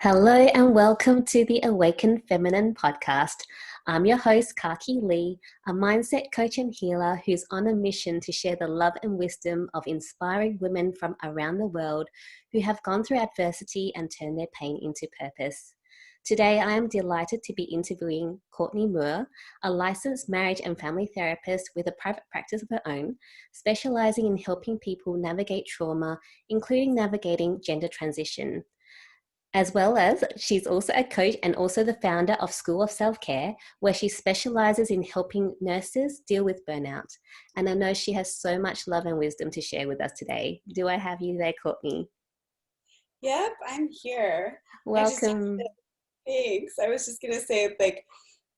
Hello and welcome to the Awaken Feminine podcast. I'm your host, Kaki Lee, a mindset coach and healer who's on a mission to share the love and wisdom of inspiring women from around the world who have gone through adversity and turned their pain into purpose. Today, I am delighted to be interviewing Courtney Muir, a licensed marriage and family therapist with a private practice of her own, specializing in helping people navigate trauma, including navigating gender transition. As well as she's also a coach and also the founder of School of Self-Care, where she specializes in helping nurses deal with burnout. And I know she has so much love and wisdom to share with us today. Do I have you there, Courtney? Yep, I'm here. Welcome. Thanks. I was just gonna say, like,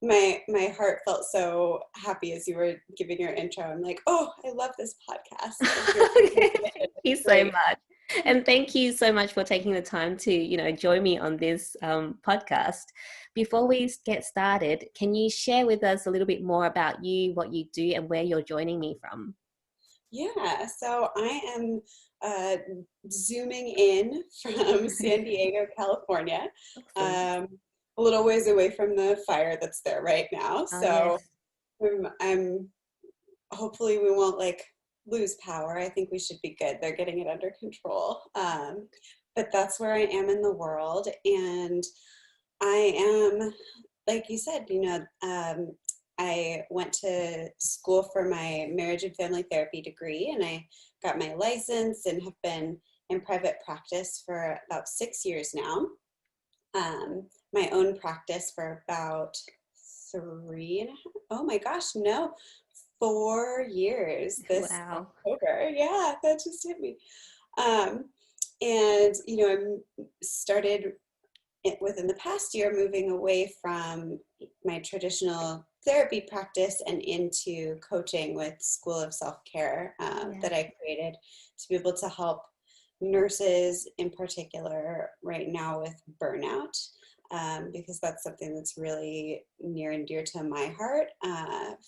my heart felt so happy as you were giving your intro. I'm like, oh, I love this podcast. Thank you so Great. much. And thank you so much for taking the time to, join me on this podcast. Before we get started, can you share with us a little bit more about you, what you do, and where you're joining me from? Yeah, so I am uh, zooming in from San Diego, California, Excellent. um, a little ways away from the fire that's there right now. Oh, So yes. I'm hopefully we won't like lose power. I think we should be good. They're getting it under control. But that's where I am in the world. And I am, like you said, I went to school for my marriage and family therapy degree, and I got my license and have been in private practice for about 6 years now. My own practice for about 3.5, oh my gosh, no, 4 years this Wow. October. Yeah, that just hit me. Um, and I'm started within the past year moving away from my traditional therapy practice and into coaching with School of Self-Care Yeah. that I created to be able to help nurses in particular right now with burnout, because that's something that's really near and dear to my heart,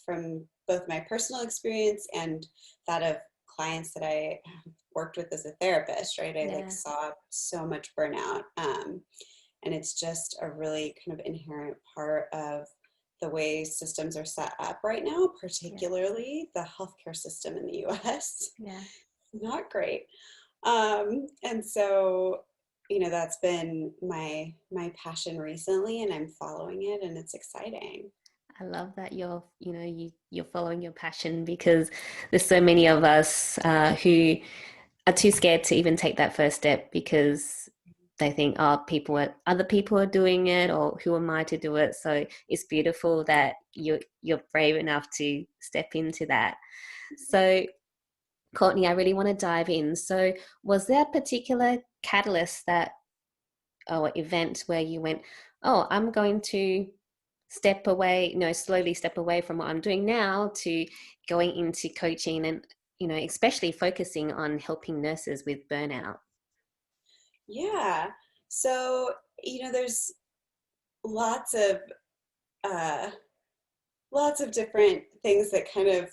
from both my personal experience and that of clients that I worked with as a therapist, right? I like Yeah. saw so much burnout. And it's just a really kind of inherent part of the way systems are set up right now, Yeah. particularly the healthcare system in the US. Yeah. Not great. And so, that's been my passion recently, and I'm following it, and it's exciting. I love that you're following your passion because there's so many of us who are too scared to even take that first step because they think, oh, other people are doing it, or who am I to do it? So it's beautiful that you're brave enough to step into that. So, Courtney, I really want to dive in. So, was there a particular catalyst or event where you went, oh, I'm going to step away, slowly step away from what I'm doing now to going into coaching and, especially focusing on helping nurses with burnout? Yeah. So, there's lots of uh, lots of different things that kind of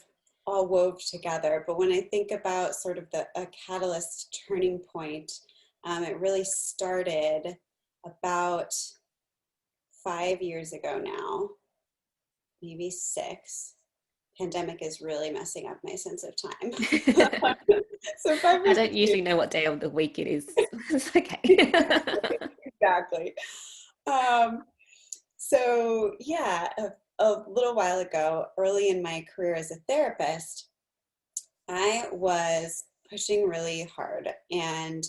all wove together. But when I think about sort of a catalyst turning point, it really started about 5 years ago now, maybe six. Pandemic is really messing up my sense of time. So five I or don't 6 years. usually know what day of the week it is. It's okay. Exactly. Um, so yeah, a little while ago, early in my career as a therapist, I was pushing really hard and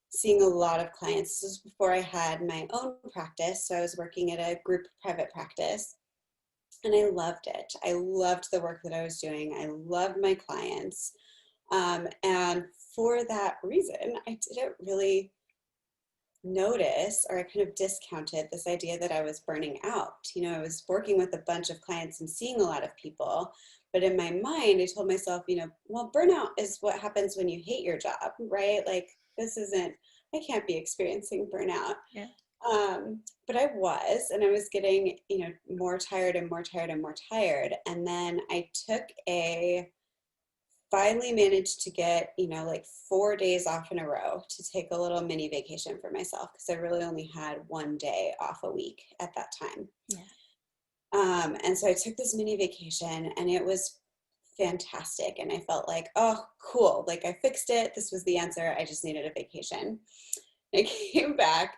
seeing a lot of clients. This was before I had my own practice. So I was working at a group private practice, and I loved it. I loved the work that I was doing. I loved my clients. And for that reason, I didn't really notice, or I kind of discounted this idea that I was burning out. I was working with a bunch of clients and seeing a lot of people, but in my mind, I told myself, well, burnout is what happens when you hate your job, right? Like, I can't be experiencing burnout. Yeah. But I was, and I was getting, more tired and more tired and more tired. And then I took a finally managed to get, like 4 days off in a row to take a little mini vacation for myself, because I really only had one day off a week at that time. Yeah. And so I took this mini vacation, and it was fantastic. And I felt like, oh, cool. Like, I fixed it. This was the answer. I just needed a vacation. I came back,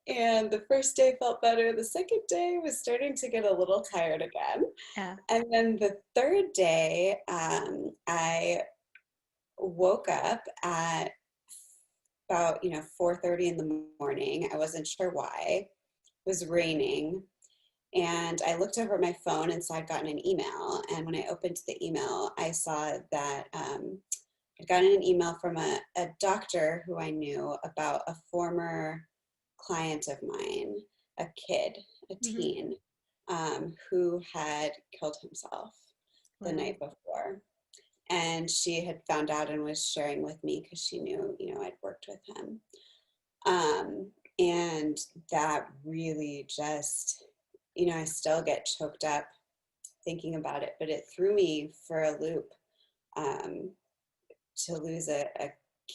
and the first day felt better. The second day was starting to get a little tired again. Yeah. And then the third day, I woke up at about 4:30 in the morning. I wasn't sure why. It was raining, and I looked over at my phone and saw I'd gotten an email. And when I opened the email, I saw that I'd gotten an email from a doctor who I knew about a former client of mine, a kid, a teen, who had killed himself the night before. And she had found out and was sharing with me because she knew, I'd worked with him. And that really just, I still get choked up thinking about it, but it threw me for a loop, to lose a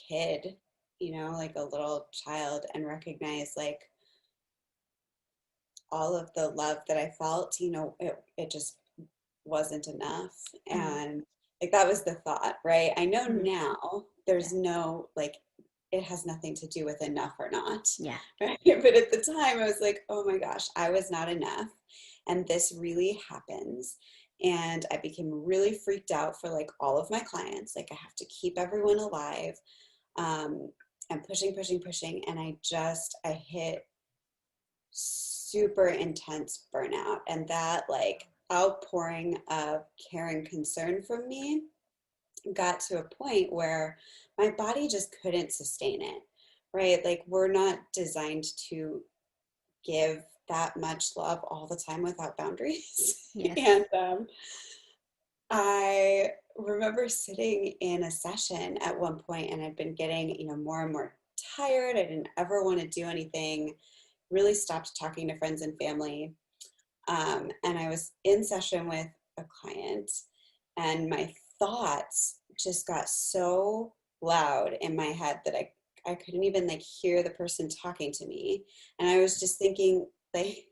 kid, like a little child, and recognize like all of the love that I felt, it just wasn't enough. And like, that was the thought, right? I know now there's no, like, it has nothing to do with enough or not. Yeah. Right? But at the time I was like, oh my gosh, I was not enough. And this really happens. And I became really freaked out for like all of my clients. Like, I have to keep everyone alive. And pushing. And I hit super intense burnout. And that like outpouring of care and concern from me got to a point where my body just couldn't sustain it, right? Like, we're not designed to give that much love all the time without boundaries. Yes. And I remember sitting in a session at one point, and I'd been getting, more and more tired. I didn't ever want to do anything, really stopped talking to friends and family. And I was in session with a client, and my thoughts just got so loud in my head that I couldn't even like hear the person talking to me. And I was just thinking, like,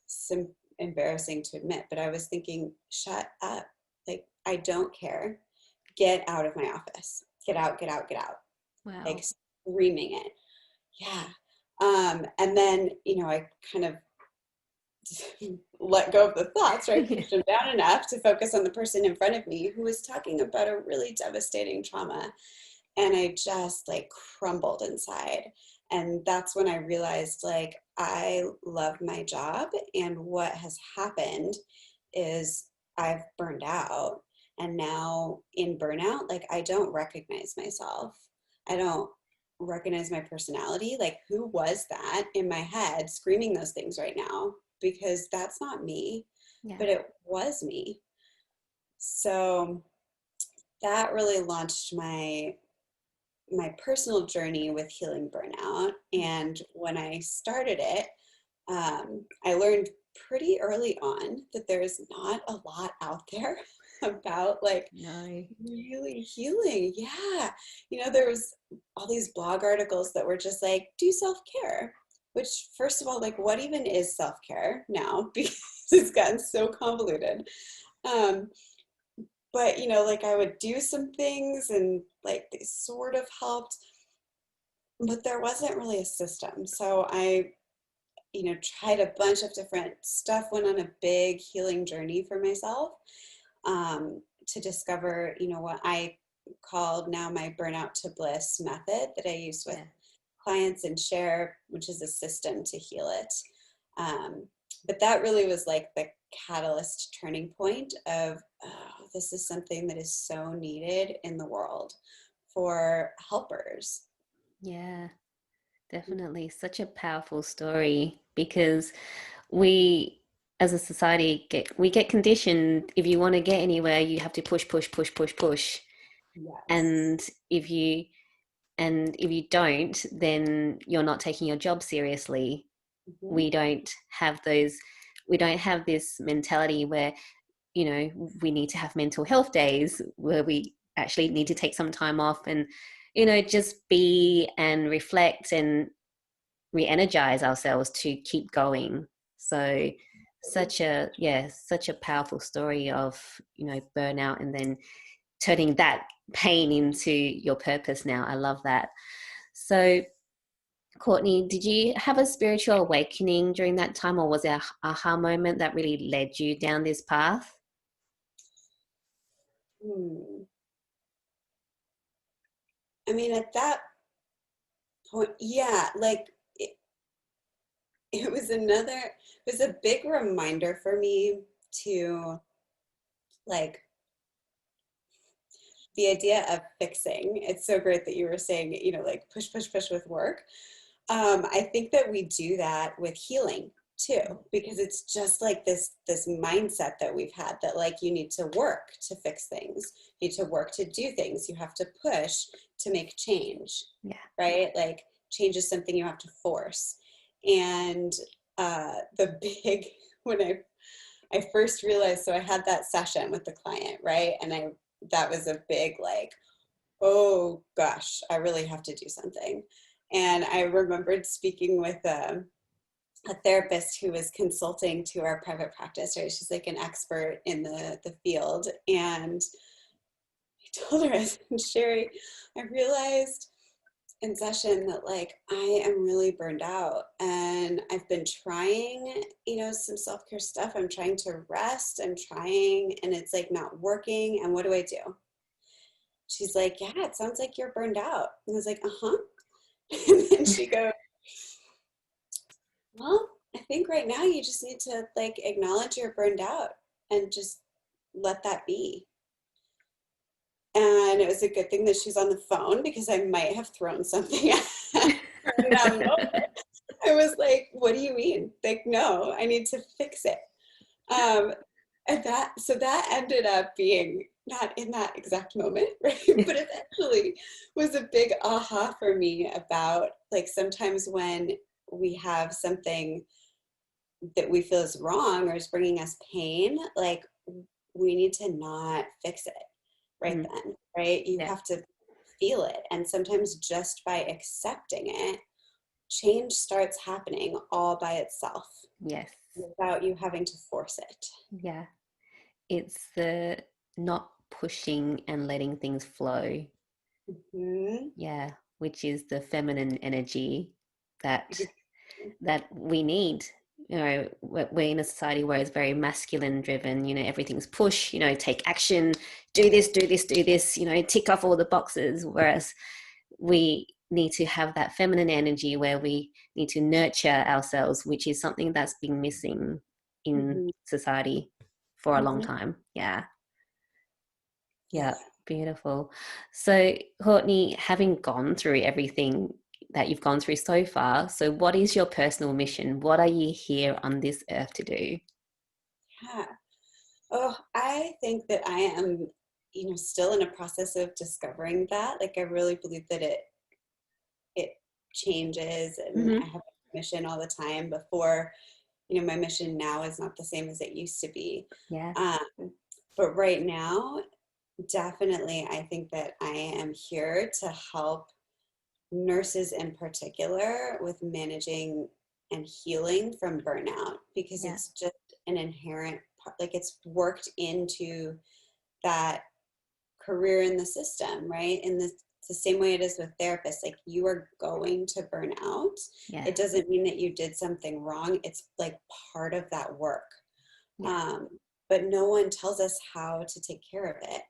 some embarrassing to admit, but I was thinking, shut up. Like, I don't care. Get out of my office. Get out. Wow. Like, screaming it. Yeah. And then, I kind of let go of the thoughts, right? Pushed them down enough to focus on the person in front of me who was talking about a really devastating trauma. And I just like crumbled inside. And that's when I realized, like, I love my job. And what has happened is I've burned out. And now in burnout, like, I don't recognize myself. I don't recognize my personality. Like, who was that in my head screaming those things right now? Because that's not me, but it was me. So that really launched my personal journey with healing burnout. And when I started it, I learned pretty early on that there's not a lot out there about like really healing. Yeah. There was all these blog articles that were just like, do self-care. Which, first of all, like, what even is self-care now? Because it's gotten so convoluted. But, like, I would do some things and, like, they sort of helped, but there wasn't really a system. So I, tried a bunch of different stuff, went on a big healing journey for myself, to discover, what I called now my burnout to bliss method that I use with clients and share, which is a system to heal it. But that really was like the catalyst turning point of, oh, this is something that is so needed in the world for helpers. Yeah, definitely. Such a powerful story, because we as a society get conditioned, if you want to get anywhere, you have to push. Yes. And if you don't, then you're not taking your job seriously. We don't have this mentality where, we need to have mental health days where we actually need to take some time off and, you know, just be and reflect and re-energize ourselves to keep going. So such a powerful story of, you know, burnout and then turning that pain into your purpose now. I love that. So Courtney, did you have a spiritual awakening during that time, or was there an aha moment that really led you down this path? I mean, at that point, yeah, like it was a big reminder for me to, like, the idea of fixing. It's so great that you were saying, you know, like push, push, push with work. I think that we do that with healing too, because it's just like this mindset that we've had that, like, you need to work to fix things, you need to work to do things, you have to push to make change. Yeah. Right? Like, change is something you have to force. And the big when I first realized, so I had that session with the client, right? And that was a big, like, oh gosh, I really have to do something. And I remembered speaking with a therapist who was consulting to our private practice, right? She's like an expert in the field. And I told her, I said, Sherry, I realized in session that, like, I am really burned out and I've been trying, you know, some self-care stuff. I'm trying to rest. I'm trying, and it's like not working. And what do I do? She's like, yeah, it sounds like you're burned out. And I was like, uh-huh. And then she goes, well, I think right now you just need to, like, acknowledge you're burned out and just let that be. And it was a good thing that she's on the phone, because I might have thrown something at her in that moment. I was like, what do you mean? Like, no, I need to fix it. And that ended up being not in that exact moment, right? But it actually was a big aha for me about, like, sometimes when we have something that we feel is wrong or is bringing us pain, like, we need to not fix it right then, right? You have to feel it. And sometimes just by accepting it, change starts happening all by itself. Yes. Without you having to force it. Yeah. It's the not pushing and letting things flow. Mm-hmm. Yeah. Which is the feminine energy that we need. You know, we're in a society where it's very masculine driven, you know, everything's push, you know, take action, do this, do this, do this, you know, tick off all the boxes. Whereas we need to have that feminine energy where we need to nurture ourselves, which is something that's been missing in society for a long time. Yeah. Beautiful. So Courtney, having gone through everything that you've gone through so far, so what is your personal mission? What are you here on this earth to do? Yeah. Oh, I think that I am, you know, still in a process of discovering that. Like, I really believe that it changes, and I have a mission all the time. Before, you know, my mission now is not the same as it used to be. Yeah. But right now, definitely, I think that I am here to help nurses in particular with managing and healing from burnout, because it's just an inherent part, like, it's worked into that career in the system, right? In the same way it is with therapists, like, you are going to burn out. It doesn't mean that you did something wrong. It's like part of that work. But no one tells us how to take care of it.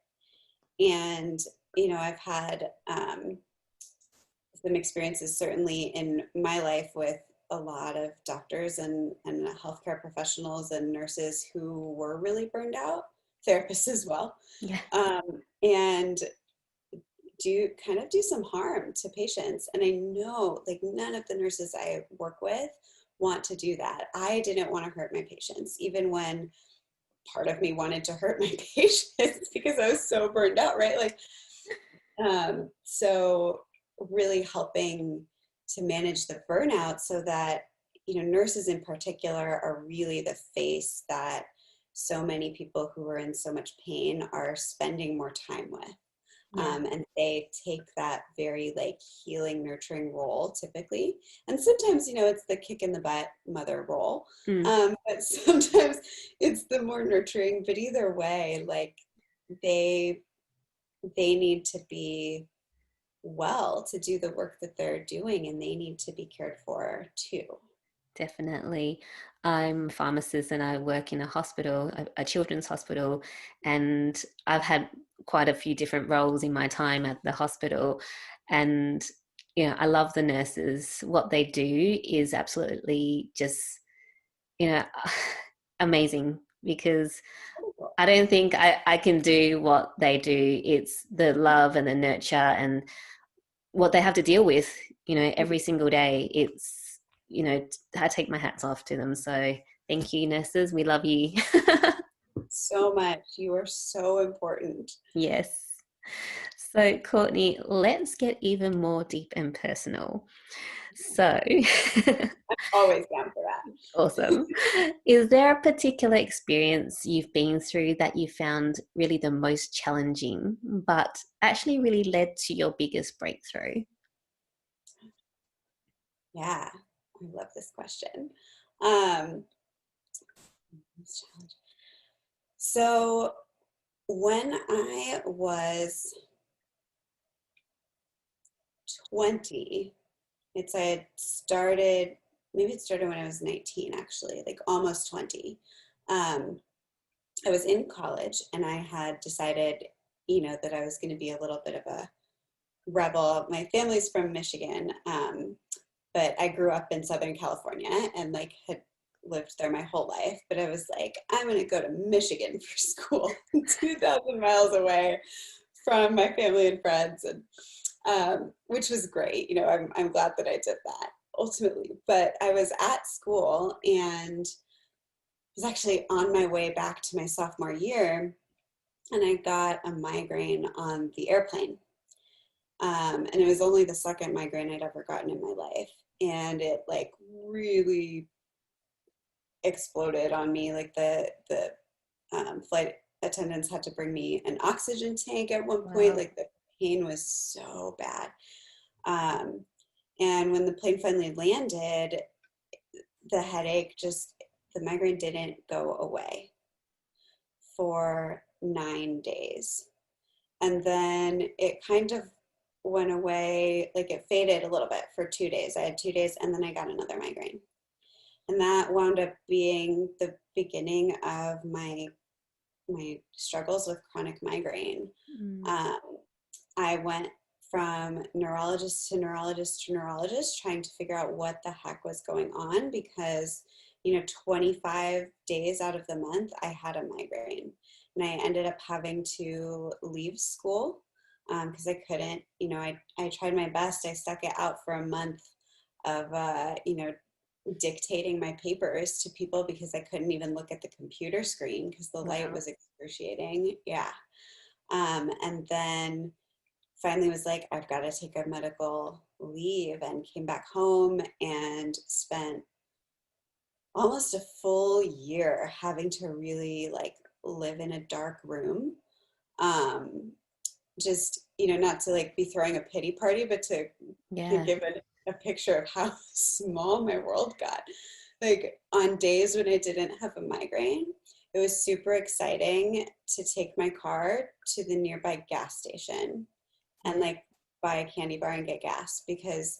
And, you know, I've had some experiences certainly in my life with a lot of doctors and healthcare professionals and nurses who were really burned out, therapists as well, and do some harm to patients. And I know, like, none of the nurses I work with want to do that. I didn't want to hurt my patients, even when part of me wanted to hurt my patients because I was so burned out, right? Like, so really helping to manage the burnout so that, you know, nurses in particular are really the face that so many people who are in so much pain are spending more time with. Yeah. And they take that very like healing, nurturing role typically. And sometimes, it's the kick in the butt mother role. Mm. But sometimes it's the more nurturing, but either way, like they need to be well to do the work that they're doing, and they need to be cared for too. Definitely. I'm a pharmacist and I work in a hospital, a children's hospital, and I've had quite a few different roles in my time at the hospital. And, I love the nurses. What they do is absolutely just, you know, amazing, because I don't think I can do what they do. It's the love and the nurture and what they have to deal with, every single day. It's, I take my hats off to them. So thank you, nurses. We love you. So much. You are so important. Yes. So, Courtney, let's get even more deep and personal. So, Always down for that. awesome. Is there a particular experience you've been through that you found really the most challenging, but actually really led to your biggest breakthrough? Yeah, I love this question. Um, so when I was 20, I had started, maybe it started when I was 19, actually, like almost 20. I was in college and I had decided, that I was going to be a little bit of a rebel. My family's from Michigan, but I grew up in Southern California and like had lived there my whole life. But I was like, I'm going to go to Michigan for school, 2,000 miles away from my family and friends, and which was great. I'm glad that I did that ultimately. But I was at school and was actually on my way back to my sophomore year, and I got a migraine on the airplane. And it was only the second migraine I'd ever gotten in my life. And it like really exploded on me. Like the flight attendants had to bring me an oxygen tank at one point. Wow. Like the pain was so bad. And when the plane finally landed, the headache the migraine didn't go away for 9 days. And then it kind of went away, like it faded a little bit for 2 days. I had 2 days and then I got another migraine. And that wound up being the beginning of my struggles with chronic migraine. Mm. I went from neurologist to neurologist to neurologist trying to figure out what the heck was going on, because 25 days out of the month I had a migraine, and I ended up having to leave school because I couldn't. I tried my best. I stuck it out for a month of dictating my papers to people because I couldn't even look at the computer screen because the light Wow. was excruciating. Yeah. And then finally was like, I've got to take a medical leave, and came back home and spent almost a full year having to really like live in a dark room. Just, not to like be throwing a pity party, but to Yeah. give a picture of how small my world got. Like on days when I didn't have a migraine, it was super exciting to take my car to the nearby gas station and like buy a candy bar and get gas, because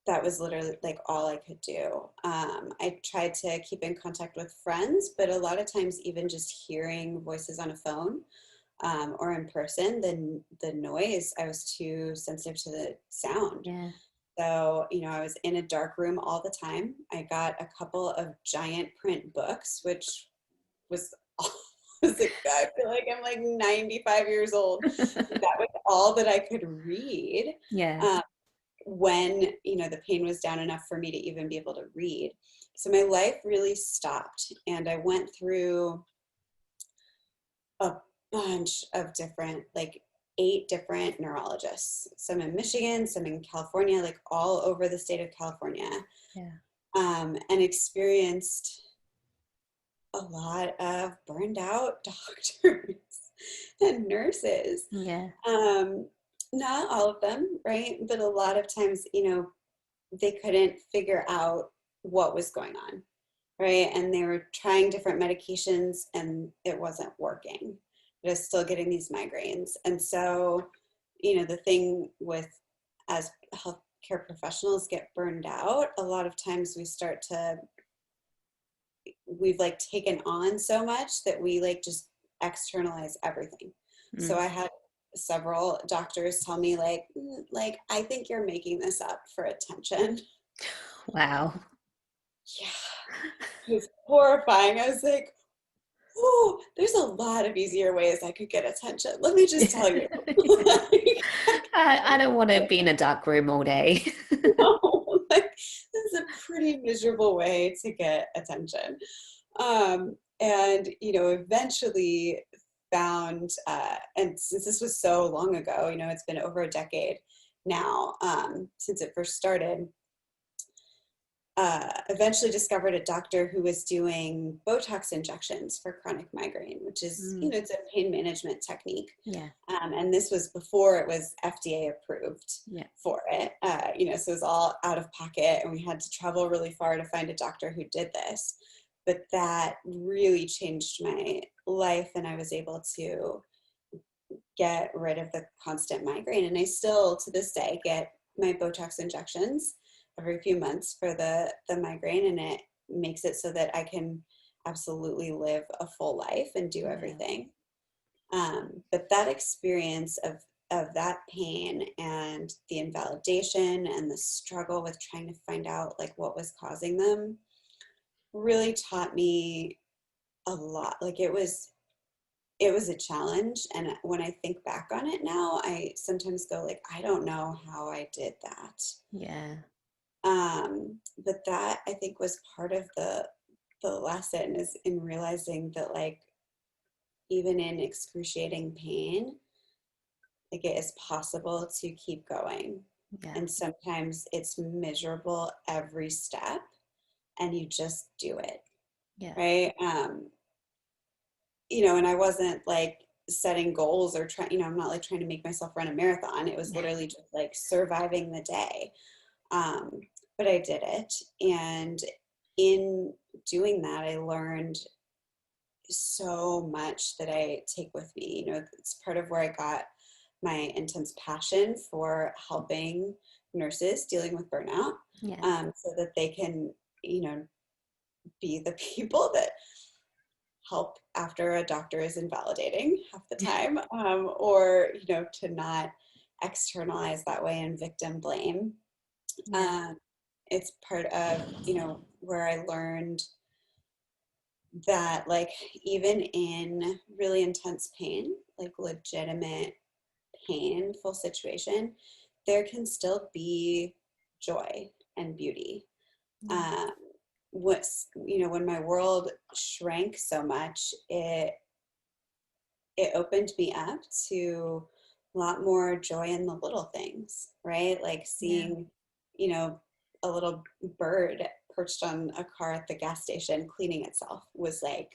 that was literally like all I could do. I tried to keep in contact with friends, but a lot of times even just hearing voices on a phone or in person, the noise, I was too sensitive to the sound. Yeah. So, I was in a dark room all the time. I got a couple of giant print books, which was like, I feel like I'm like 95 years old. That was all that I could read. Yeah. When the pain was down enough for me to even be able to read. So my life really stopped, and I went through a bunch of different, like 8 different neurologists, some in Michigan, some in California, like all over the state of California. Yeah. And experienced a lot of burned out doctors. and nurses. Yeah. Not all of them, right? But a lot of times, they couldn't figure out what was going on, right? And they were trying different medications and it wasn't working. They're still getting these migraines. And so, the thing with, as healthcare professionals get burned out, a lot of times we've like taken on so much that we like just externalize everything. So I had several doctors tell me like, I think you're making this up for attention. Wow. Yeah, it was horrifying. I was like, oh, there's a lot of easier ways I could get attention. Let me just tell you. I don't want to be in a dark room all day. No, like, this is a pretty miserable way to get attention. And, eventually found, and since this was so long ago, it's been over a decade now, since it first started, eventually discovered a doctor who was doing Botox injections for chronic migraine, which is, it's a pain management technique. Yeah. And this was before it was FDA approved for it. So it was all out of pocket and we had to travel really far to find a doctor who did this. But that really changed my life and I was able to get rid of the constant migraine. And I still, to this day, get my Botox injections every few months for the migraine, and it makes it so that I can absolutely live a full life and do everything. But that experience of that pain and the invalidation and the struggle with trying to find out like what was causing them really taught me a lot. Like it was a challenge, and when I think back on it now, I sometimes go like, I don't know how I did that. Yeah. But that I think was part of the lesson, is in realizing that like even in excruciating pain, like it is possible to keep going. Yeah. And sometimes it's miserable every step and you just do it. Yeah. Right. And I wasn't like setting goals or trying, I'm not like trying to make myself run a marathon. It was literally just like surviving the day. But I did it. And in doing that, I learned so much that I take with me. It's part of where I got my intense passion for helping nurses dealing with burnout, so that they can, be the people that help after a doctor is invalidating half the time, or, to not externalize that way and victim blame. It's part of, where I learned that like even in really intense pain, like legitimate painful situation, there can still be joy and beauty. When my world shrank so much, it opened me up to a lot more joy in the little things, right? Like seeing, a little bird perched on a car at the gas station cleaning itself was like,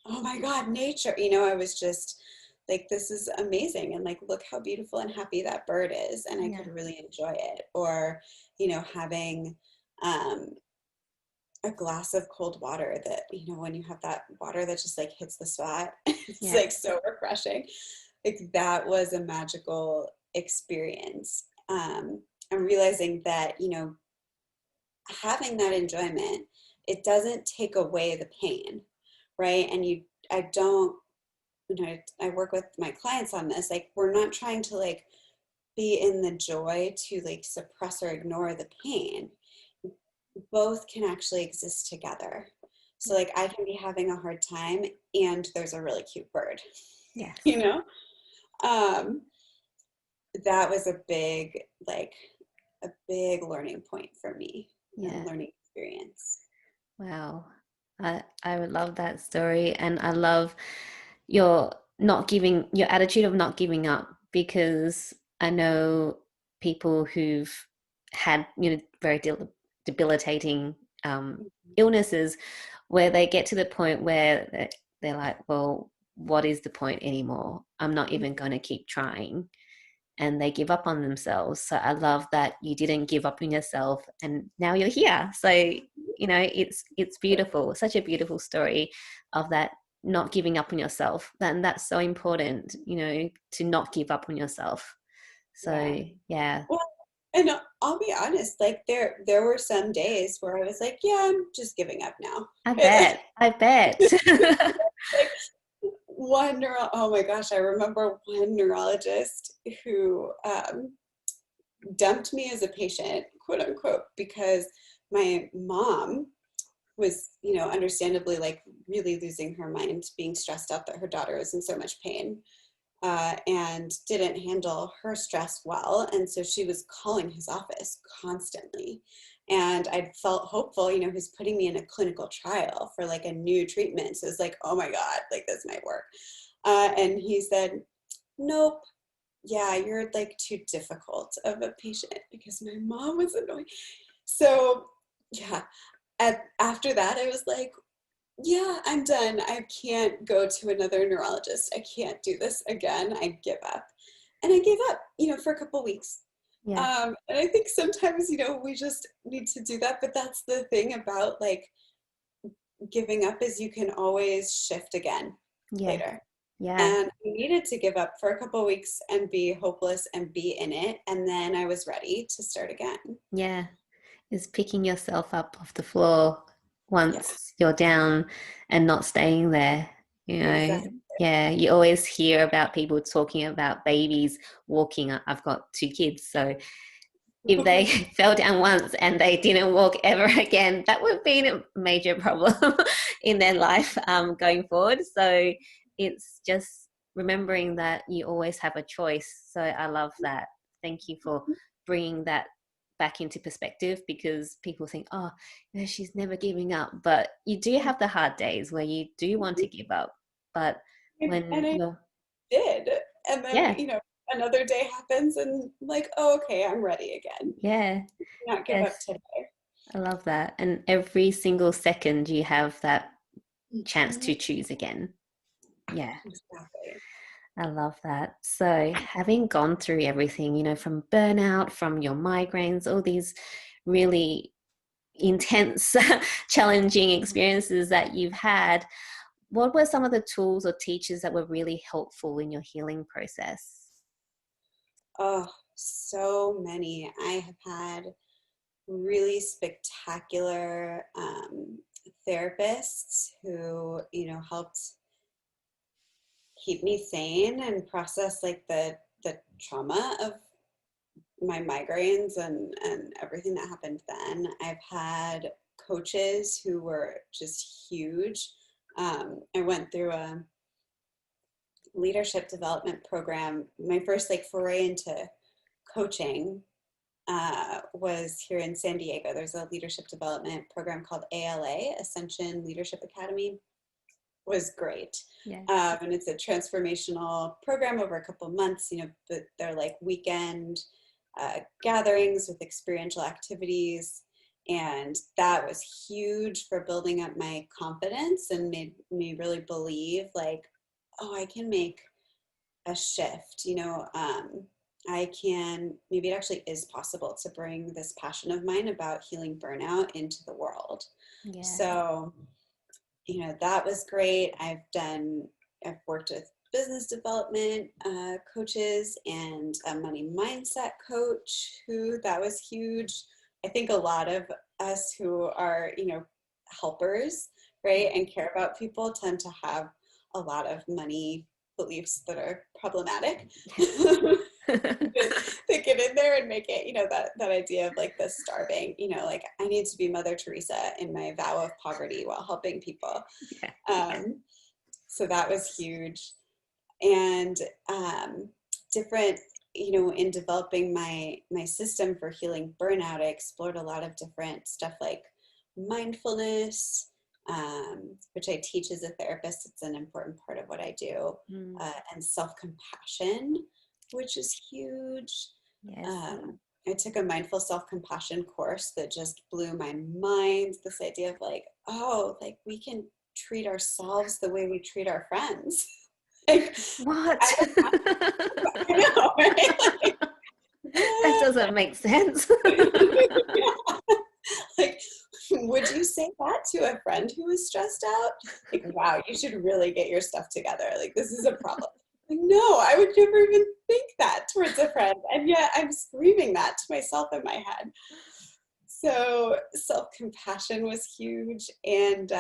oh my God, nature. I was just like, this is amazing. And like, look how beautiful and happy that bird is. And I could really enjoy it. Or, having a glass of cold water that, when you have that water that just like hits the spot, it's like so refreshing. Like that was a magical experience. I'm realizing that, having that enjoyment, it doesn't take away the pain, right? And I work with my clients on this, like we're not trying to like be in the joy to like suppress or ignore the pain. Both can actually exist together. So like I can be having a hard time and there's a really cute bird. Yeah. That was a big learning point for me. Learning experience. Wow. I would love that story, and I love your attitude of not giving up, because I know people who've had very debilitating illnesses where they get to the point where they're like, well, what is the point anymore? I'm not even going to keep trying. And they give up on themselves. So I love that you didn't give up on yourself and now you're here. So, it's beautiful. Such a beautiful story of that, not giving up on yourself. And that's so important, to not give up on yourself. So, yeah. Well, and I'll be honest, like there were some days where I was like, yeah, I'm just giving up now. I bet. Like oh my gosh, I remember one neurologist who dumped me as a patient, quote unquote, because my mom was, understandably like really losing her mind, being stressed out that her daughter was in so much pain, and didn't handle her stress well. And so she was calling his office constantly. And I felt hopeful, he's putting me in a clinical trial for like a new treatment. So it's like, oh my God, like this might work. And he said, nope. Yeah, you're like too difficult of a patient, because my mom was annoying. So yeah, after that, I was like, yeah, I'm done. I can't go to another neurologist. I can't do this again. I give up. And I gave up, for a couple weeks. Yeah. And I think sometimes, we just need to do that. But that's the thing about like giving up, is you can always shift again later. Yeah. And I needed to give up for a couple of weeks and be hopeless and be in it. And then I was ready to start again. Yeah. Is picking yourself up off the floor once you're down and not staying there. Exactly. Yeah, you always hear about people talking about babies walking. I've got 2 kids, so if they fell down once and they didn't walk ever again, that would be a major problem in their life going forward. So it's just remembering that you always have a choice. So I love that. Thank you for bringing that back into perspective, because people think, oh, she's never giving up. But you do have the hard days where you do want to give up. But when And I you're, did. And then, yeah, another day happens and I'm like, oh, okay, I'm ready again. yeah. Not give up Yes. today. I love that. And every single second you have that chance Mhm. to choose again. Yeah, Exactly. I love that. So, having gone through everything, from burnout, from your migraines, all these really intense, challenging experiences that you've had, what were some of the tools or teachers that were really helpful in your healing process? Oh, so many. I have had really spectacular therapists who, helped keep me sane and process like the trauma of my migraines and everything that happened then. I've had coaches who were just huge. I went through a leadership development program. My first like foray into coaching was here in San Diego. There's a leadership development program called ALA, Ascension Leadership Academy. Was great. Yeah. And it's a transformational program over a couple of months, but they're like weekend gatherings with experiential activities. And that was huge for building up my confidence and made me really believe like, oh, I can make a shift, I can, maybe it actually is possible to bring this passion of mine about healing burnout into the world. Yeah. So, that was great. I've worked with business development coaches and a money mindset coach that was huge. I think a lot of us who are, helpers, right, and care about people tend to have a lot of money beliefs that are problematic. They get in there and make it, that idea of like the starving, like I need to be Mother Teresa in my vow of poverty while helping people. Yeah. So that was huge. And different, in developing my system for healing burnout, I explored a lot of different stuff like mindfulness, which I teach as a therapist. It's an important part of what I do, and self-compassion, which is huge. Yes. I took a mindful self-compassion course that just blew my mind. This idea of like, oh, like we can treat ourselves the way we treat our friends. Like, What? I know, right? Like, That doesn't make sense. yeah. Like, would you say that to a friend who is stressed out? Like, wow, you should really get your stuff together. Like, this is a problem. Like, no, I would never even think that towards a friend. And yet I'm screaming that to myself in my head. So self-compassion was huge. And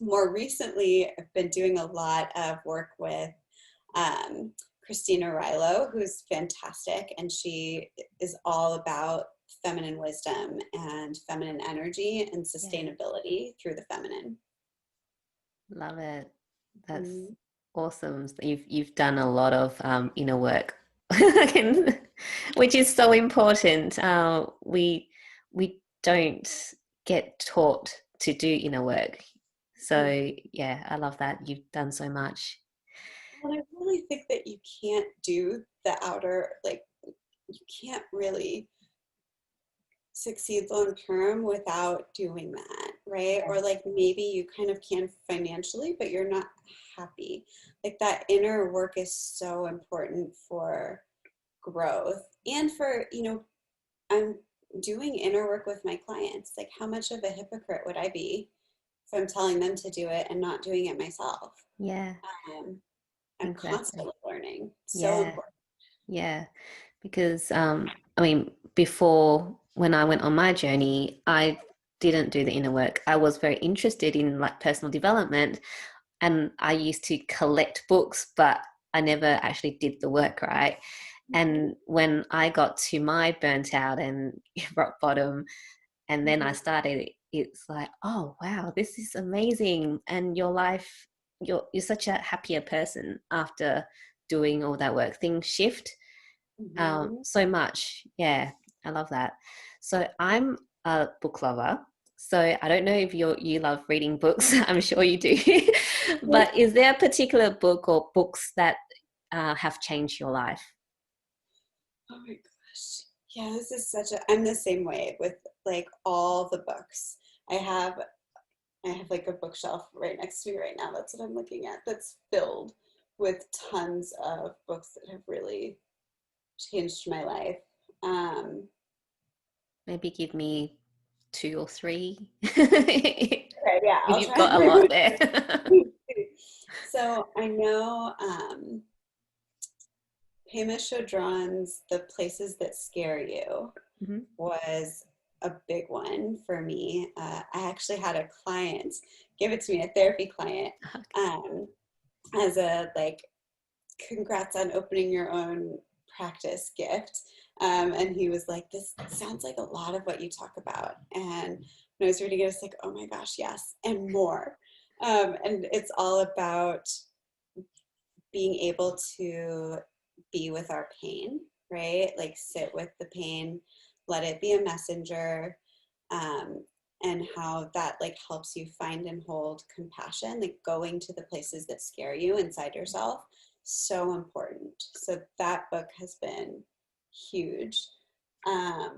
more recently, I've been doing a lot of work with Christina Rilo, who's fantastic. And she is all about feminine wisdom and feminine energy and sustainability through the feminine. Love it. That's awesome. You've done a lot of inner work, which is so important. We don't get taught to do inner work. So yeah, I love that. You've done so much. Well, I really think that you can't do the outer, like, you can't really succeed long term without doing that, right? Or like maybe you kind of can financially, but you're not happy. Like that inner work is so important for growth and for, you know, I'm doing inner work with my clients. Like, how much of a hypocrite would I be if I'm telling them to do it and not doing it myself? Yeah. I'm Exactly. constantly learning. So important. Yeah. Because I mean, before when I went on my journey, I didn't do the inner work. I was very interested in like personal development, and I used to collect books, but I never actually did the work, right? And when I got to my burnt out and rock bottom, and then I started, it's like, oh wow, this is amazing. And your life, you're such a happier person after doing all that work. Things shift so much. Yeah, I love that. So I'm a book lover. So I don't know if you love reading books. I'm sure you do. But is there a particular book or books that have changed your life? Oh my gosh. Yeah, this is I'm the same way with like all the books. I have like a bookshelf right next to me right now. That's what I'm looking at. That's filled with tons of books that have really changed my life. Maybe give me 2 or 3. Okay, yeah, I'll You've try. got a lot there. So I know Pema Chödrön's The Places That Scare You was a big one for me. I actually had a client give it to me, a therapy client, as a like, congrats on opening your own practice gift. And he was like, this sounds like a lot of what you talk about. And when I was reading it, I was like, oh my gosh, yes, and more. And it's all about being able to be with our pain, right? Like sit with the pain, let it be a messenger, and how that like helps you find and hold compassion, like going to the places that scare you inside yourself. So important. So that book has been huge. I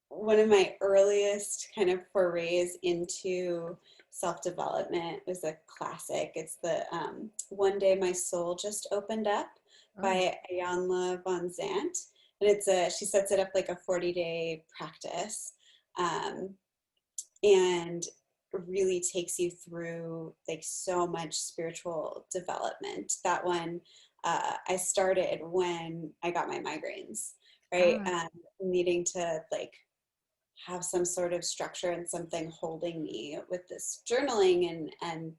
One of my earliest kind of forays into self-development was a classic. It's the One Day My Soul Just Opened Up by Iyanla Vanzant. And she sets it up like a 40-day practice, and really takes you through like so much spiritual development. That one I started when I got my migraines, right? Needing to like have some sort of structure and something holding me with this journaling, and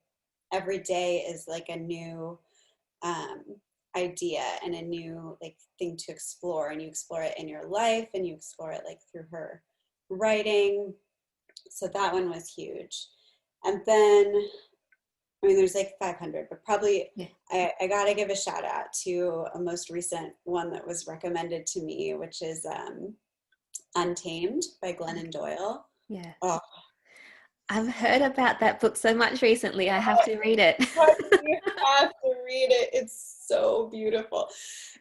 every day is like a new idea and a new like thing to explore, and you explore it in your life and you explore it like through her writing. So that one was huge. And then I mean there's like 500, but probably I gotta give a shout out to a most recent one that was recommended to me, which is Untamed by Glennon Doyle. Yeah. Oh, I've heard about that book so much recently. I have to read it. you have to read it. It's so beautiful.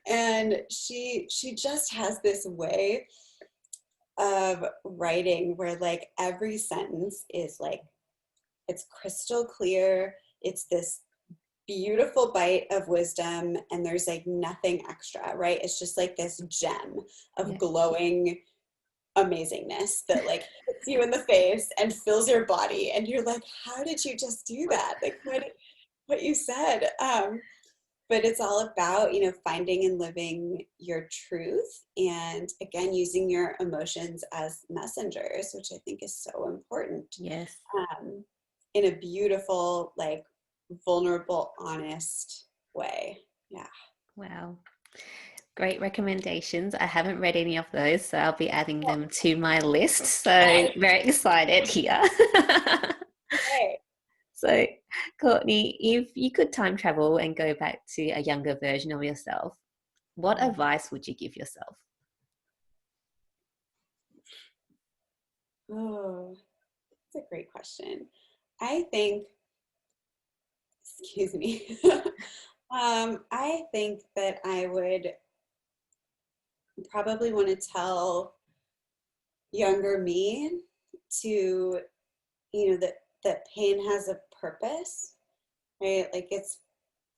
And she just has this way of writing where like every sentence is like It's crystal clear. It's this beautiful bite of wisdom, and there's like nothing extra, right? It's just like this gem of Yeah. glowing amazingness that like hits you in the face and fills your body, and you're like, how did you just do that? Like what you said. But it's all about, finding and living your truth, and again, using your emotions as messengers, which I think is so important. Yes. In a beautiful, like vulnerable, honest way. Yeah. Wow. Great recommendations. I haven't read any of those, so I'll be adding them to my list. So very excited here. Okay. So, Courtney, if you could time travel and go back to a younger version of yourself, what advice would you give yourself? Oh, that's a great question. I think, excuse me, I think that I would probably want to tell younger me to, that pain has a purpose, right? Like it's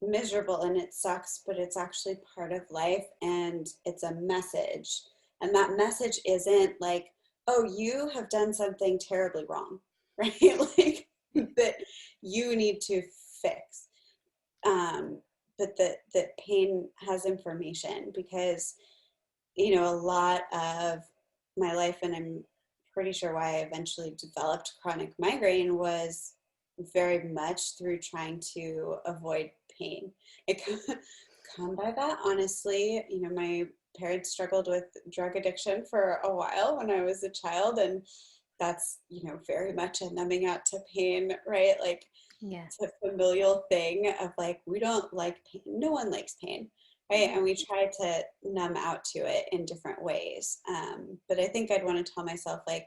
miserable and it sucks, but it's actually part of life, and it's a message. And that message isn't like, oh, you have done something terribly wrong, right? Like that you need to fix. But that pain has information, because, a lot of my life, and I'm pretty sure why I eventually developed chronic migraine, was very much through trying to avoid pain. It come by that, honestly. My parents struggled with drug addiction for a while when I was a child, and that's, very much a numbing out to pain, right? Like Yeah. it's a familial thing of like, we don't like pain. No one likes pain, right? And we try to numb out to it in different ways. But I think I'd want to tell myself, like,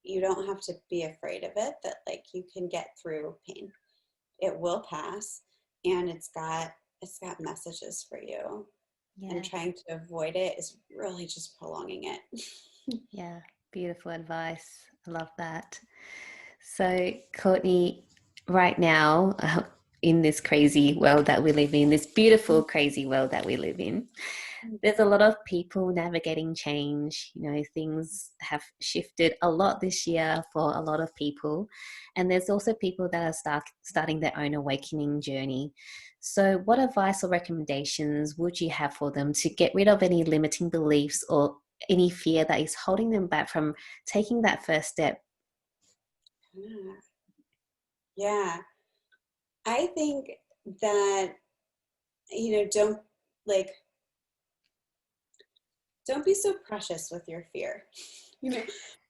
you don't have to be afraid of it, that like you can get through pain. It will pass, and it's got messages for you. And Yes. trying to avoid it is really just prolonging it. Yeah. Beautiful advice. I love that. So, Courtney, right now, in this crazy world that we live in, this beautiful, crazy world that we live in, there's a lot of people navigating change. Things have shifted a lot this year for a lot of people. And there's also people that are starting their own awakening journey. So what advice or recommendations would you have for them to get rid of any limiting beliefs or any fear that is holding them back from taking that first step? Yeah. I think that, don't like, don't be so precious with your fear.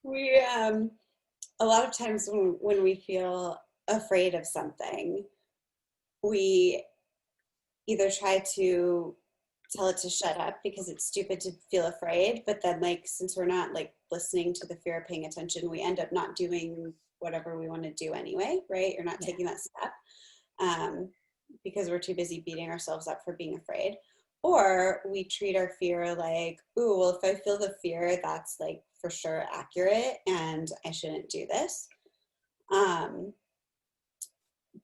We a lot of times when we feel afraid of something, we either try to tell it to shut up because it's stupid to feel afraid, but then like, since we're not like listening to the fear, paying attention, we end up not doing whatever we want to do anyway, right? You're not taking that step, because we're too busy beating ourselves up for being afraid. Or we treat our fear like, ooh, well, if I feel the fear, that's like for sure accurate, and I shouldn't do this.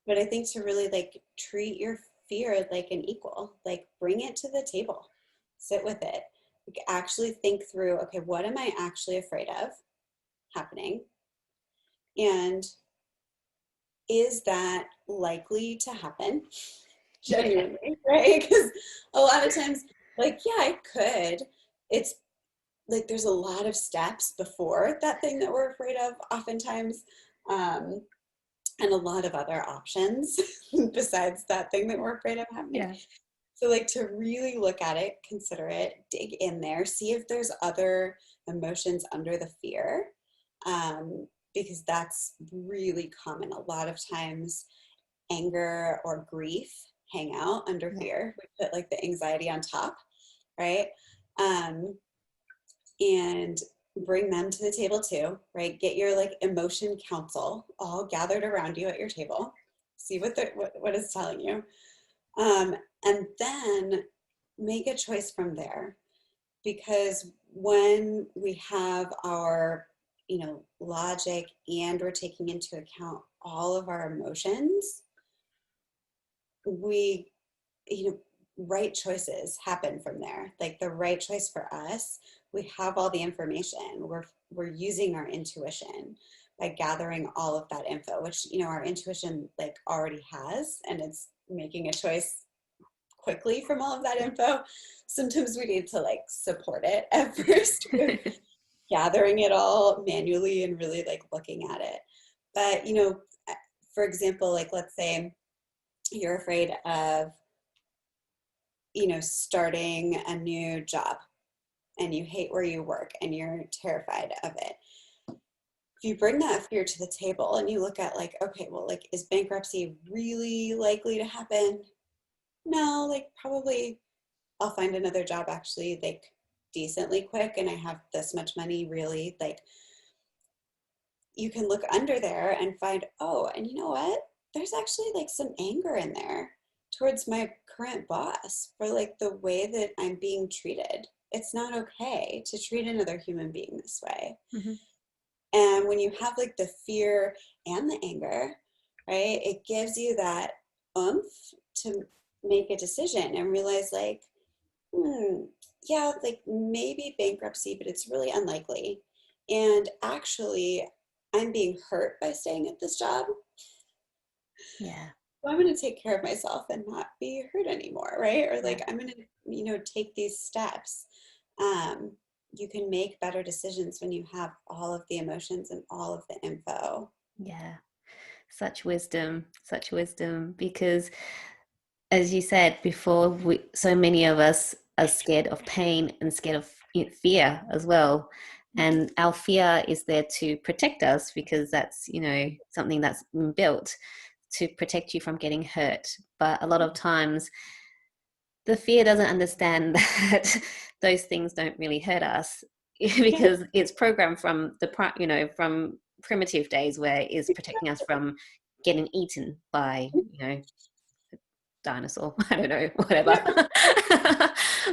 But I think to really like treat your fear like an equal, like bring it to the table, sit with it, like actually think through, okay, what am I actually afraid of happening? And is that likely to happen? Genuinely, right? Because a lot of times, like, yeah, I could. It's like there's a lot of steps before that thing that we're afraid of, oftentimes, and a lot of other options besides that thing that we're afraid of happening. Yeah. So, like, to really look at it, consider it, dig in there, see if there's other emotions under the fear, because that's really common. A lot of times, anger or grief hang out under fear. We put like the anxiety on top, right? And bring them to the table too, right? Get your like emotion council all gathered around you at your table. See what it's telling you, and then make a choice from there. Because when we have our logic, and we're taking into account all of our emotions, we, right choices happen from there. Like the right choice for us, we have all the information. We're using our intuition by gathering all of that info, which, our intuition like already has, and it's making a choice quickly from all of that info. Sometimes we need to like support it at first with gathering it all manually and really like looking at it. But, for example, like let's say you're afraid of, starting a new job and you hate where you work and you're terrified of it. If you bring that fear to the table and you look at like, okay, well, like, is bankruptcy really likely to happen? No, like probably I'll find another job actually like decently quick and I have this much money, really. Like, you can look under there and find, oh, and you know what? There's actually like some anger in there towards my current boss for like the way that I'm being treated. It's not okay to treat another human being this way. Mm-hmm. And when you have like the fear and the anger, right, it gives you that oomph to make a decision and realize like, yeah, like maybe bankruptcy, but it's really unlikely. And actually, I'm being hurt by staying at this job. Yeah. So I'm going to take care of myself and not be hurt anymore, right? Or like, I'm going to, take these steps. You can make better decisions when you have all of the emotions and all of the info. Yeah. Such wisdom, because as you said before, so many of us are scared of pain and scared of fear as well. And our fear is there to protect us because that's, something that's been built to protect you from getting hurt. But a lot of times the fear doesn't understand that those things don't really hurt us because it's programmed from from primitive days where it's protecting us from getting eaten by, dinosaur. I don't know, whatever.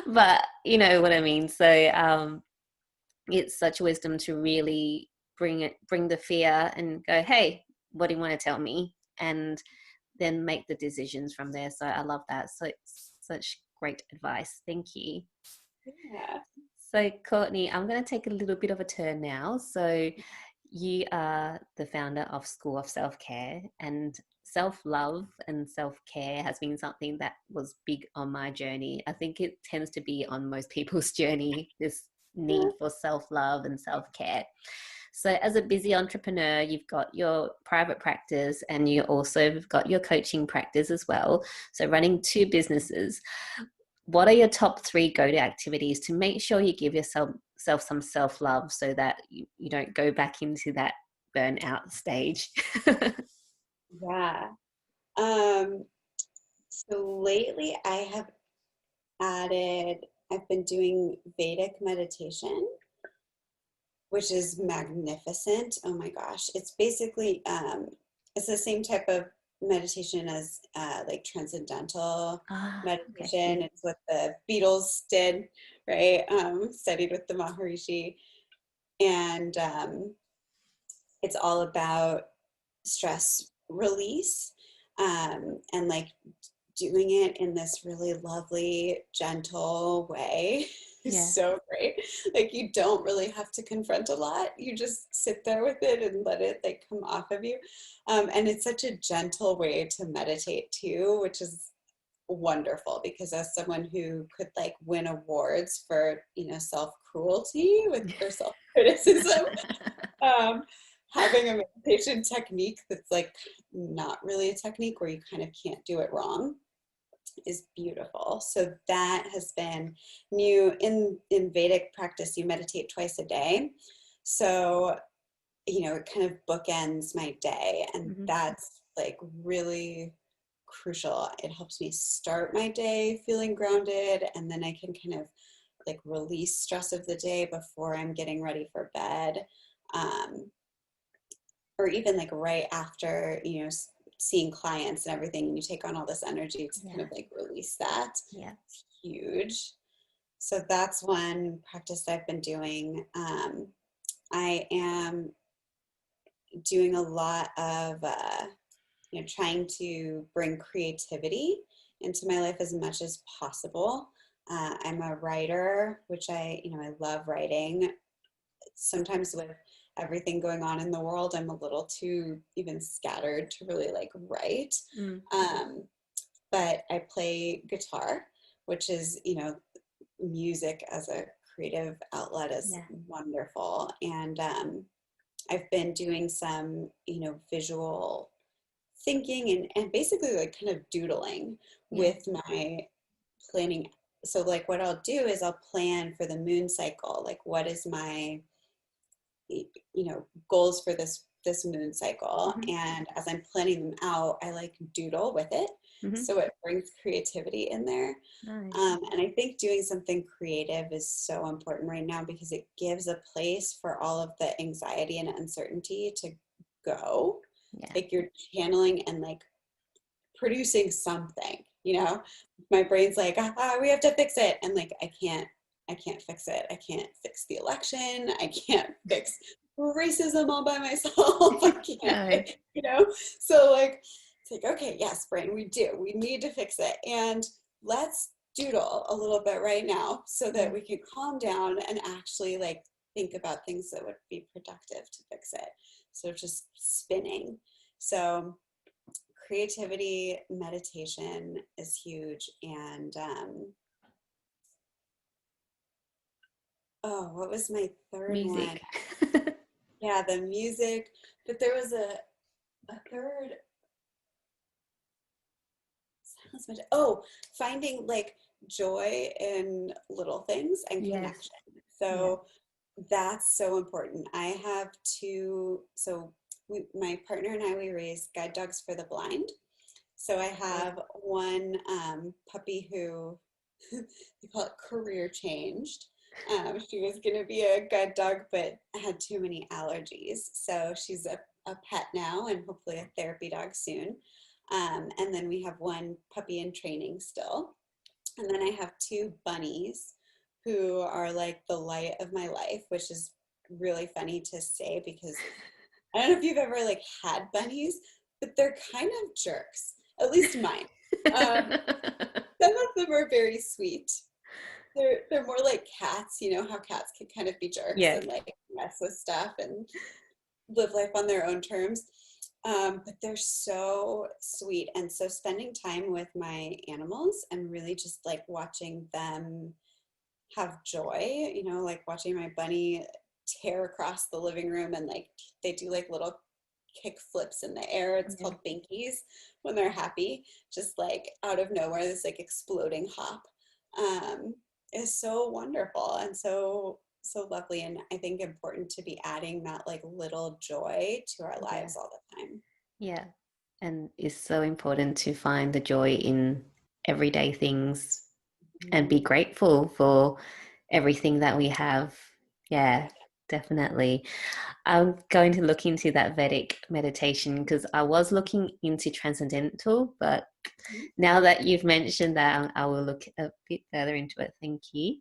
But you know what I mean. So it's such wisdom to really bring the fear and go, hey, what do you want to tell me? And then make the decisions from there. So I love that. So it's such great advice. Thank you. Yeah. So Courtney, I'm going to take a little bit of a turn now. So you are the founder of School of Self-Care, and self-love and self-care has been something that was big on my journey. I think it tends to be on most people's journey, this need for self-love and self-care. So as a busy entrepreneur, you've got your private practice and you also have got your coaching practice as well. So running two businesses. What are your top 3 go-to activities to make sure you give yourself some self-love so that you don't go back into that burnout stage? Yeah. So lately I've been doing Vedic meditation, which is magnificent. Oh my gosh. It's basically, it's the same type of meditation as like transcendental meditation. Okay. It's what the Beatles did, right? Studied with the Maharishi. And it's all about stress release, and like doing it in this really lovely, gentle way is Yeah. so great. Like you don't really have to confront a lot. You just sit there with it and let it like come off of you. And it's such a gentle way to meditate too, which is wonderful because as someone who could like win awards for, self-cruelty or self-criticism, having a meditation technique that's like not really a technique where you kind of can't do it wrong is beautiful. So that has been new. In Vedic practice, you meditate twice a day. So, it kind of bookends my day. And that's like really crucial. It helps me start my day feeling grounded. And then I can kind of like release stress of the day before I'm getting ready for bed. Or even like right after, seeing clients and everything, and you take on all this energy to kind of like release that. Yeah. It's huge. So that's one practice I've been doing. I am doing a lot of, trying to bring creativity into my life as much as possible. I'm a writer, which I love writing. Sometimes with everything going on in the world, I'm a little too even scattered to really like write. But I play guitar, which is, music as a creative outlet is wonderful. And I've been doing some, visual thinking and basically like kind of doodling with my planning. So like what I'll do is I'll plan for the moon cycle, like what is my goals for this moon cycle, and as I'm planning them out, I like doodle with it, so it brings creativity in there. Nice. And I think doing something creative is so important right now because it gives a place for all of the anxiety and uncertainty to go. Like you're channeling and like producing something, my brain's like, we have to fix it, and like I can't fix it. I can't fix the election. I can't fix racism all by myself. I can't, so like it's like, okay, yes, brain, we need to fix it, and let's doodle a little bit right now so that we can calm down and actually like think about things that would be productive to fix it. So just spinning. So creativity, meditation is huge. And what was my third one? Yeah, the music. But there was a third. Finding like joy in little things and connection. So that's so important. I have two. So my partner and I, we raise guide dogs for the blind. So I have one puppy who they call it career changed. She was going to be a guide dog, but had too many allergies. So she's a pet now and hopefully a therapy dog soon. And then we have one puppy in training still. And then I have two bunnies who are like the light of my life, which is really funny to say because I don't know if you've ever like had bunnies, but they're kind of jerks, at least mine. Some of them are very sweet. They're more like cats, how cats can kind of be jerks and like mess with stuff and live life on their own terms. But they're so sweet. And so spending time with my animals and really just like watching them have joy, like watching my bunny tear across the living room and like they do like little kick flips in the air. It's called binkies when they're happy, just like out of nowhere, this like exploding hop is so wonderful and so lovely. And I think important to be adding that like little joy to our lives all the time. Yeah. And it's so important to find the joy in everyday things and be grateful for everything that we have. Yeah, definitely. I'm going to look into that Vedic meditation because I was looking into transcendental, but now that you've mentioned that, I will look a bit further into it. Thank you.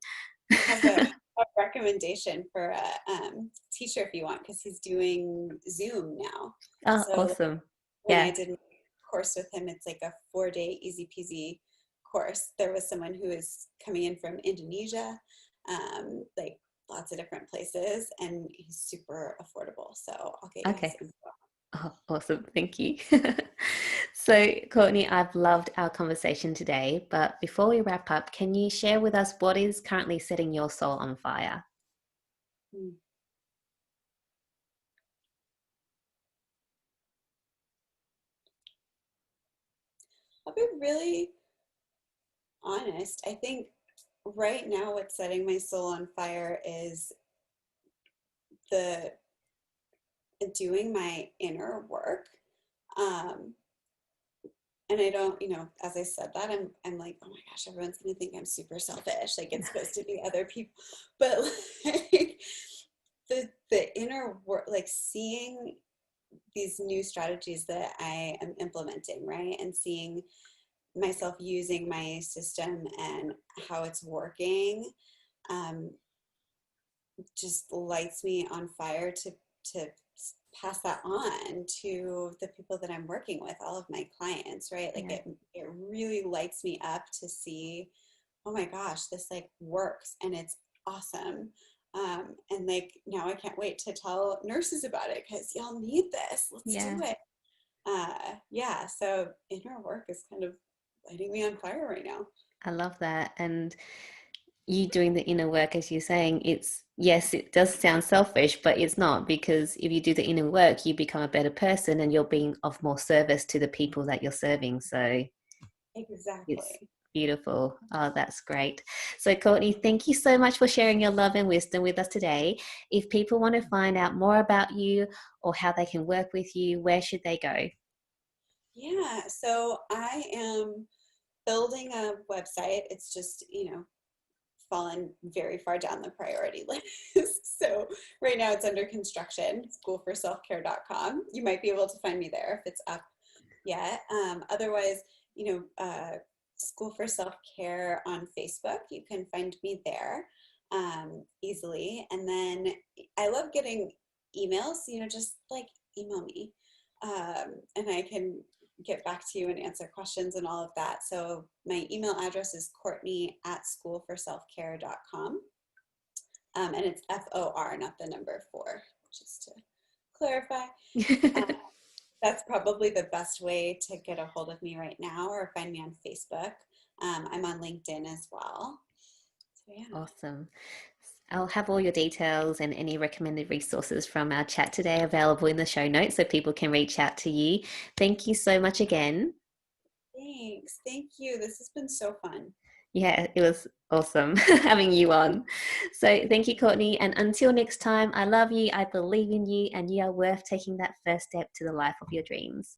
I have a recommendation for a teacher if you want, because he's doing Zoom now. Oh, so awesome. When I did a course with him, it's like a 4-day easy peasy course. There was someone who is coming in from Indonesia, like lots of different places, and he's super affordable. So I'll get you his info. Oh, awesome. Thank you. So, Courtney, I've loved our conversation today, but before we wrap up, can you share with us what is currently setting your soul on fire? I'll be really honest. I think right now what's setting my soul on fire is doing my inner work. And I don't, as I said that, I'm like, oh my gosh, everyone's going to think I'm super selfish. Like it's supposed to be other people. But like the inner work, like seeing these new strategies that I am implementing, right? And seeing myself using my system and how it's working just lights me on fire to pass that on to the people that I'm working with, all of my clients, right? Like Yeah. it really lights me up to see, oh my gosh, this like works and it's awesome. And like now I can't wait to tell nurses about it because y'all need this. Let's do Yeah. it. Yeah, so inner work is kind of lighting me on fire right now. I love that. And you doing the inner work, as you're saying, it's, yes, it does sound selfish, but it's not, because if you do the inner work, you become a better person and you're being of more service to the people that you're serving. So it's Exactly. beautiful. Oh, that's great. So, Courtney, thank you so much for sharing your love and wisdom with us today. If people want to find out more about you or how they can work with you, where should they go? Yeah, so I am building a website. It's just, fallen very far down the priority list. So right now it's under construction, schoolforselfcare.com. You might be able to find me there if it's up yet. Otherwise, School for Self-Care on Facebook. You can find me there easily. And then I love getting emails, just like email me. And I can get back to you and answer questions and all of that. So my email address is Courtney at schoolforselfcare.com. And it's FOR, not the number 4, just to clarify. That's probably the best way to get a hold of me right now, or find me on Facebook. I'm on LinkedIn as well. So yeah. Awesome. I'll have all your details and any recommended resources from our chat today available in the show notes so people can reach out to you. Thank you so much again. Thanks. Thank you. This has been so fun. Yeah, it was awesome having you on. So thank you, Courtney. And until next time, I love you, I believe in you, and you are worth taking that first step to the life of your dreams.